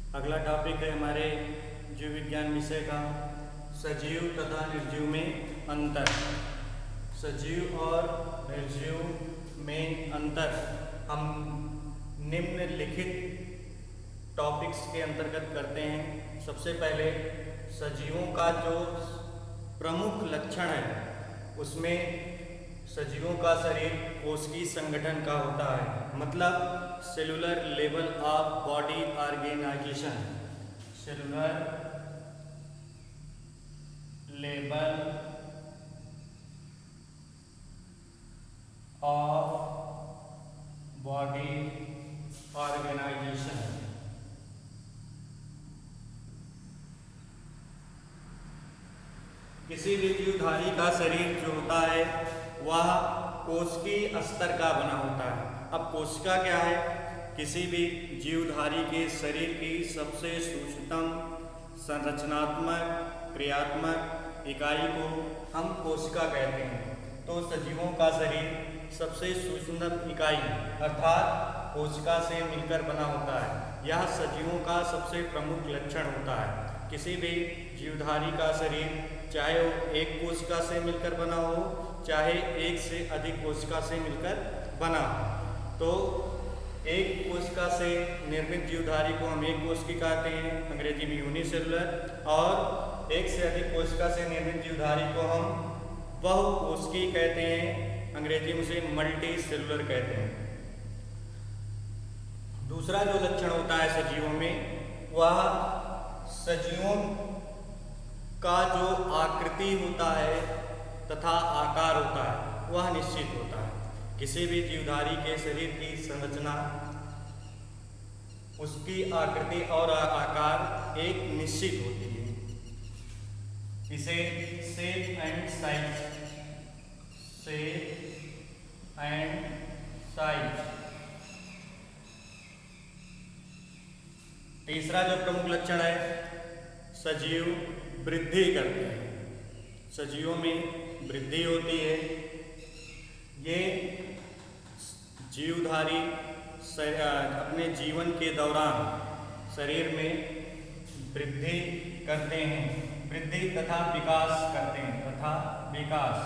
अगला टॉपिक है हमारे जीव विज्ञान विषय का सजीव तथा निर्जीव में अंतर। सजीव और निर्जीव में अंतर हम निम्नलिखित टॉपिक्स के अंतर्गत करते हैं। सबसे पहले सजीवों का जो प्रमुख लक्षण है उसमें सजीवों का शरीर कोशिकीय संगठन का होता है, मतलब cellular level of body organisation. Cellular level of body organisation. किसी भी जीवधारी का शरीर जो होता है वह कोशिकीय स्तर का बना होता है। अब कोशिका क्या है? किसी भी जीवधारी के शरीर की सबसे सूक्ष्मतम संरचनात्मक क्रियात्मक इकाई को हम कोशिका कहते हैं। तो सजीवों का शरीर सबसे सूक्ष्मतम इकाई अर्थात कोशिका से मिलकर बना होता है। यह सजीवों का सबसे प्रमुख लक्षण होता है। किसी भी जीवधारी का शरीर चाहे वो एक कोशिका से मिलकर बना हो, चाहे एक से अधिक कोशिका से मिलकर बना हो। तो एक कोशिका से निर्मित जीवधारी को हम एक कोशिकी कहते हैं, अंग्रेजी में यूनिसेलुलर, और एक से अधिक कोशिका से निर्मित जीवधारी को हम बहुकोशिकीय कहते हैं, अंग्रेजी में उसे मल्टी सेलुलर कहते हैं। दूसरा जो लक्षण होता है सजीवों में, वह सजीवों का जो आकृति होता है तथा आकार होता है वह निश्चित होता है। किसी भी जीवधारी के शरीर की संरचना, उसकी आकृति और आकार एक निश्चित होती है। इसे shape and size, shape and size. तीसरा जो प्रमुख लक्षण है, सजीव वृद्धि करते हैं। सजीवों में वृद्धि होती है। ये जीवधारी अपने जीवन के दौरान शरीर में वृद्धि करते हैं, वृद्धि तथा विकास करते हैं, तथा विकास।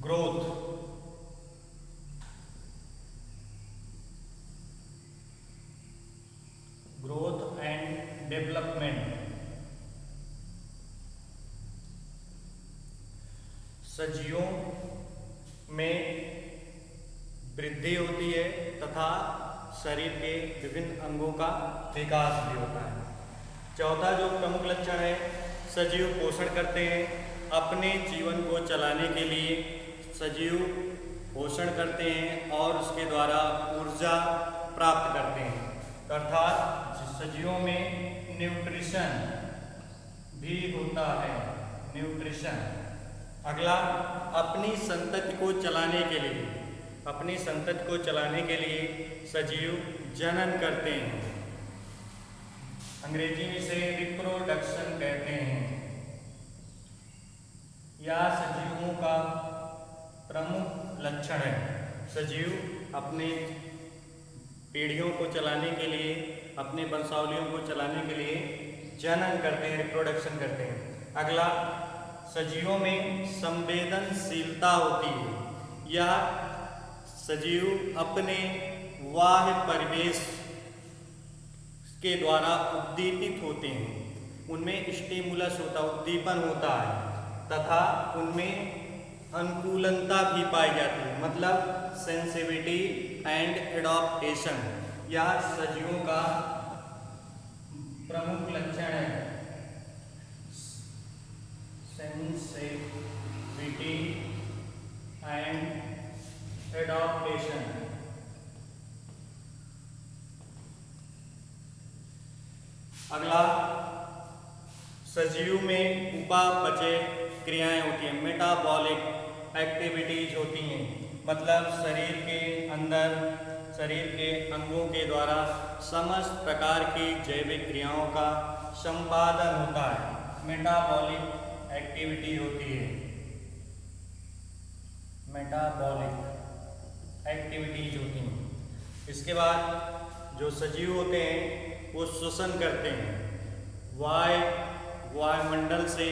Growth, growth and development. सजीवों में वृद्धि होती है तथा शरीर के विभिन्न अंगों का विकास भी होता है। चौथा जो प्रमुख लक्षण है, सजीव पोषण करते हैं। अपने जीवन को चलाने के लिए सजीव पोषण करते हैं और उसके द्वारा ऊर्जा प्राप्त करते हैं, अर्थात सजीवों में न्यूट्रिशन भी होता है, न्यूट्रिशन। अगला, अपनी संतति को चलाने के लिए, अपनी संतति को चलाने के लिए सजीव जनन करते हैं, अंग्रेजी में इसे रिप्रोडक्शन कहते हैं। यह सजीवों का प्रमुख लक्षण है। सजीव अपने पीढ़ियों को चलाने के लिए, अपने वंशावलियों को चलाने के लिए जनन करते हैं, रिप्रोडक्शन करते हैं। अगला, सजीवों में संवेदनशीलता होती है। यह सजीव अपने बाह्य परिवेश के द्वारा उद्दीपित होते हैं। उनमें स्टिमुलस होता, उद्दीपन होता है, तथा उनमें अनुकूलनता भी पाई जाती है, मतलब सेंसिटिविटी एंड एडॉप्टेशन। यह सजीवों का प्रमुख लक्षण है, सेंसिटिविटी एंड एडॉप्टेशन। अगला, सजीव में उपापचय क्रियाएं होती हैं, मेटाबॉलिक एक्टिविटीज होती हैं, मतलब शरीर के अंदर शरीर के अंगों के द्वारा समस्त प्रकार की जैविक क्रियाओं का संपादन होता है, मेटाबॉलिक एक्टिविटी होती है। मेटाबॉलिक एक्टिविटीज होती हैं। इसके बाद जो सजीव होते हैं वो श्वसन करते हैं। वायुमंडल से,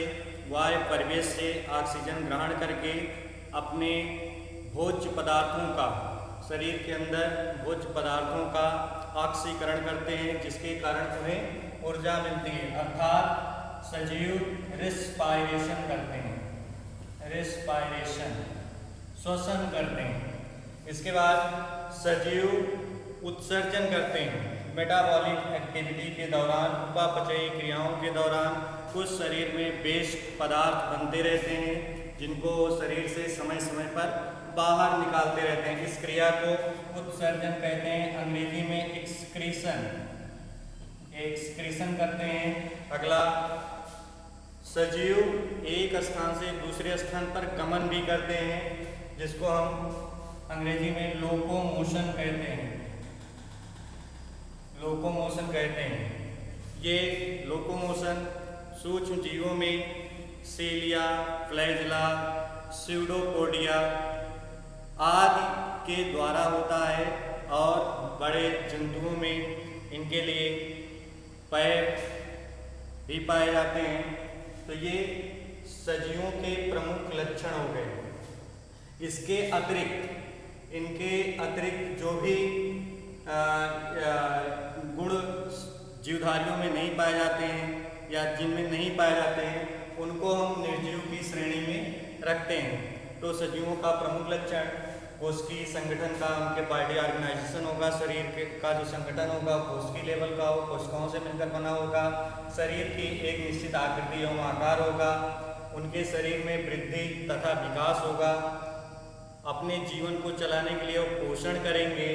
वायु परिवेश से ऑक्सीजन ग्रहण करके अपने भोज्य पदार्थों का, शरीर के अंदर भोज्य पदार्थों का ऑक्सीकरण करते हैं, जिसके कारण उन्हें ऊर्जा मिलती है। अर्थात सजीव रिस्पायरेशन करते हैं, रिस्पायरेशन, श्वसन करते हैं। इसके बाद सजीव उत्सर्जन करते हैं। मेटाबॉलिक एक्टिविटी के दौरान, उपापचयी क्रियाओं के दौरान कुछ शरीर में वेस्ट पदार्थ बनते रहते हैं, जिनको शरीर से समय समय पर बाहर निकालते रहते हैं। इस क्रिया को उत्सर्जन कहते हैं, अंग्रेजी में एक्सक्रीशन, एक्सक्रीशन करते हैं। अगला, सजीव एक स्थान से दूसरे स्थान पर गमन भी करते हैं, जिसको हम अंग्रेजी में लोकोमोशन कहते हैं, लोकोमोशन कहते हैं। ये लोकोमोशन सूक्ष्म जीवों में सीलिया, फ्लैजिला, स्यूडोपोडिया आदि के द्वारा होता है, और बड़े जंतुओं में इनके लिए पैर भी पाए जाते हैं। तो ये सजीवों के प्रमुख लक्षण हो गए। इसके अतिरिक्त, इनके अतिरिक्त जो भी गुण जीवधारियों में नहीं पाए जाते हैं या जिनमें नहीं पाए जाते हैं, उनको हम निर्जीव की श्रेणी में रखते हैं। तो सजीवों का प्रमुख लक्षण कोशिकीय संगठन का, उनके बॉडी ऑर्गेनाइजेशन होगा, शरीर का जो संगठन होगा कोशिकीय लेवल का हो, कोशिकाओं से मिलकर बना होगा, शरीर की एक निश्चित आकृति एवं आकार होगा, उनके शरीर में वृद्धि तथा विकास होगा, अपने जीवन को चलाने के लिए वो पोषण करेंगे,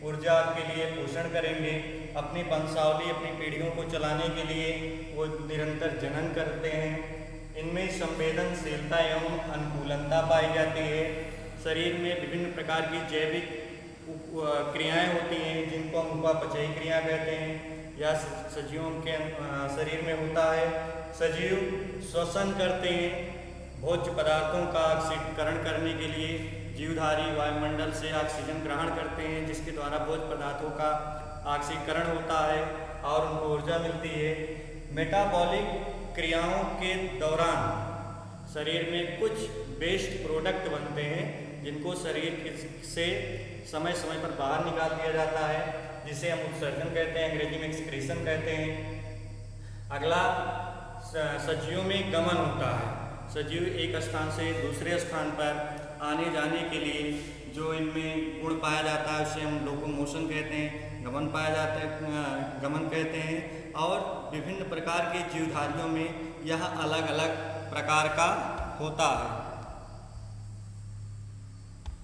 ऊर्जा के लिए पोषण करेंगे, अपनी वंशावली, अपनी पीढ़ियों को चलाने के लिए वो निरंतर जनन करते हैं। इनमें संवेदनशीलता एवं अनुकूलता पाई जाती है। शरीर में विभिन्न प्रकार की जैविक क्रियाएं होती हैं, जिनको हम उपापचयी क्रिया कहते हैं, या सजीवों के शरीर में होता है। सजीव श्वसन करते हैं, भोज्य पदार्थों का ऑक्सीकरण करने के लिए जीवधारी वायुमंडल से ऑक्सीजन ग्रहण करते हैं, जिसके द्वारा भोज्य पदार्थों का ऑक्सीकरण होता है और उनको ऊर्जा मिलती है। मेटाबॉलिक क्रियाओं के दौरान शरीर में कुछ वेस्ट प्रोडक्ट बनते हैं, जिनको शरीर से समय समय पर बाहर निकाल दिया जाता है, जिसे हम उत्सर्जन कहते हैं, अंग्रेजी में एक्सक्रीशन कहते हैं। अगला, सजीवों में गमन होता है। सजीव एक स्थान से दूसरे स्थान पर आने जाने के लिए जो इनमें गुण पाया जाता है, उसे हम लोकोमोशन कहते हैं, गमन पाया जाता है, गमन कहते हैं। और विभिन्न प्रकार के जीवधारियों में यह अलग अलग प्रकार का होता है।